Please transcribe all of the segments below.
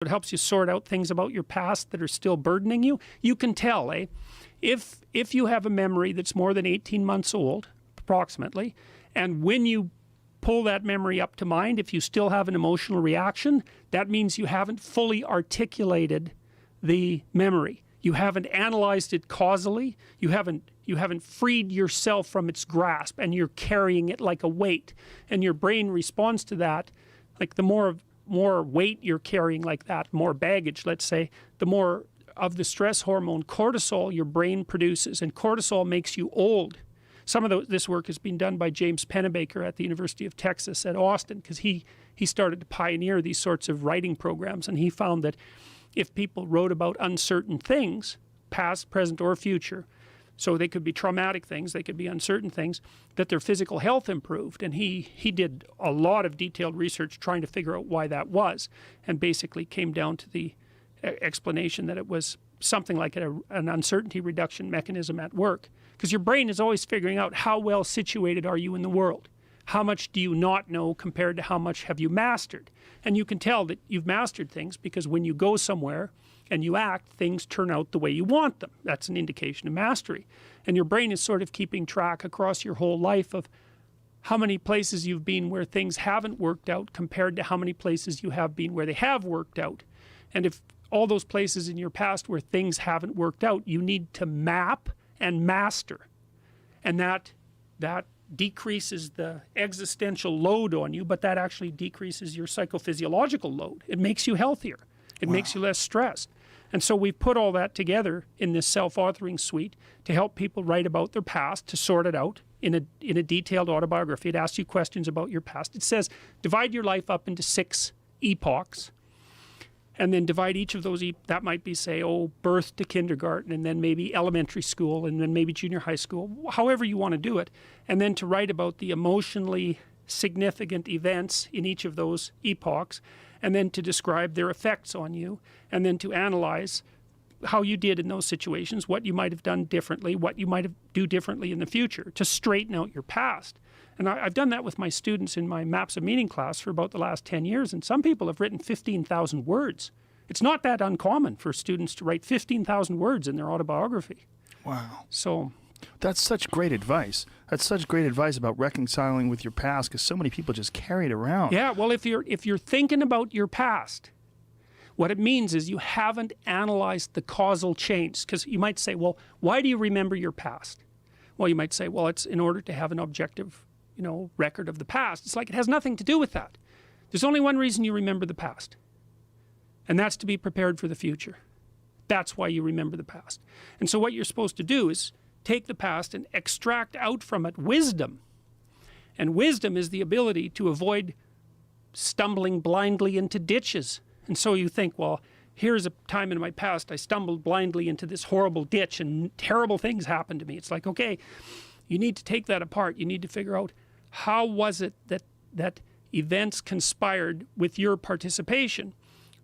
It helps you sort out things about your past that are still burdening you. You can tell, if you have a memory that's more than 18 months old, approximately, and when you pull that memory up to mind, if you still have an emotional reaction, that means you haven't fully articulated the memory. You haven't analyzed it causally. You haven't freed yourself from its grasp, and you're carrying it like a weight. And your brain responds to that. Like the more weight you're carrying like that, more baggage, let's say, the more of the stress hormone cortisol your brain produces. And cortisol makes you old. Some of this work has been done by James Pennebaker at the University of Texas at Austin, because he started to pioneer these sorts of writing programs. And he found that if people wrote about uncertain things, past, present, or future, so they could be traumatic things, they could be uncertain things, that their physical health improved. And he did a lot of detailed research trying to figure out why that was, and basically came down to the explanation that it was something like an uncertainty reduction mechanism at work. Because your brain is always figuring out how well situated are you in the world. How much do you not know compared to how much have you mastered? And you can tell that you've mastered things because when you go somewhere and you act, things turn out the way you want them. That's an indication of mastery. And your brain is sort of keeping track across your whole life of how many places you've been where things haven't worked out compared to how many places you have been where they have worked out. And if all those places in your past where things haven't worked out, you need to map and master. And that decreases the existential load on you, but that actually decreases your psychophysiological load. It makes you healthier. It makes you less stressed. And so we've put all that together in this self-authoring suite to help people write about their past, to sort it out in a detailed autobiography. It asks you questions about your past. It says, divide your life up into 6 epochs, and then divide each of those, that might be, say, birth to kindergarten, and then maybe elementary school, and then maybe junior high school, however you want to do it. And then to write about the emotionally significant events in each of those epochs, and then to describe their effects on you, and then to analyze how you did in those situations, what you might have done differently, what you might do differently in the future, to straighten out your past. And I've done that with my students in my Maps of Meaning class for about the last 10 years, and some people have written 15,000 words. It's not that uncommon for students to write 15,000 words in their autobiography. Wow. So that's such great advice. That's such great advice about reconciling with your past, because so many people just carry it around. Yeah, well, if you're thinking about your past, what it means is you haven't analyzed the causal chains. Because you might say, well, why do you remember your past? Well, you might say, well, it's in order to have an objective, record of the past. It's like it has nothing to do with that. There's only one reason you remember the past, and that's to be prepared for the future. That's why you remember the past. And so what you're supposed to do is take the past and extract out from it wisdom. And wisdom is the ability to avoid stumbling blindly into ditches. And so you think, well, here's a time in my past I stumbled blindly into this horrible ditch and terrible things happened to me. It's like, okay, you need to take that apart. You need to figure out, how was it that events conspired with your participation,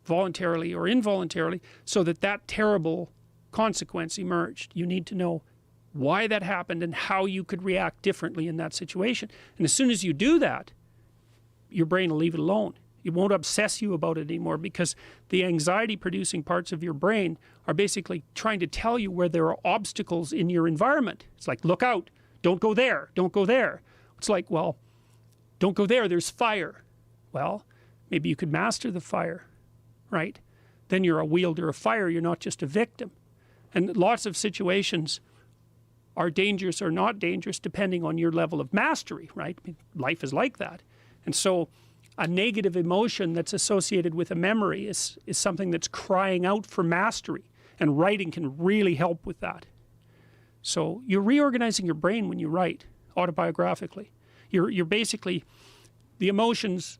voluntarily or involuntarily, so that terrible consequence emerged. You need to know why that happened and how you could react differently in that situation. And as soon as you do that, your brain will leave it alone. It won't obsess you about it anymore, because the anxiety-producing parts of your brain are basically trying to tell you where there are obstacles in your environment. It's like, look out, don't go there, don't go there. It's like, well, don't go there, there's fire. Well, maybe you could master the fire, right? Then you're a wielder of fire, you're not just a victim. And lots of situations are dangerous or not dangerous depending on your level of mastery, right? I mean, life is like that. And so a negative emotion that's associated with a memory is something that's crying out for mastery, and writing can really help with that. So you're reorganizing your brain when you write autobiographically. You're basically, the emotions,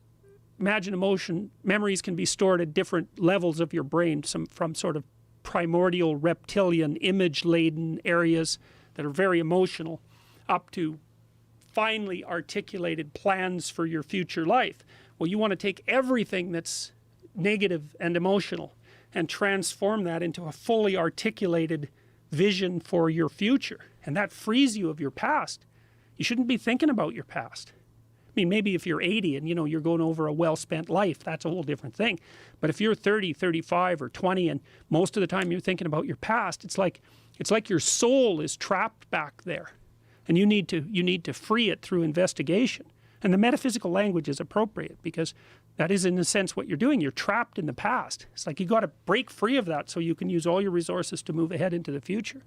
memories can be stored at different levels of your brain, from sort of primordial reptilian image-laden areas that are very emotional, up to finely articulated plans for your future life. Well, you want to take everything that's negative and emotional and transform that into a fully articulated vision for your future. And that frees you of your past. You shouldn't be thinking about your past. mean, maybe if you're 80 and, you're going over a well-spent life, that's a whole different thing. But if you're 30, 35, or 20, and most of the time you're thinking about your past, it's like your soul is trapped back there. And you need to free it through investigation. And the metaphysical language is appropriate because that is, in a sense, what you're doing. You're trapped in the past. It's like you got to break free of that so you can use all your resources to move ahead into the future.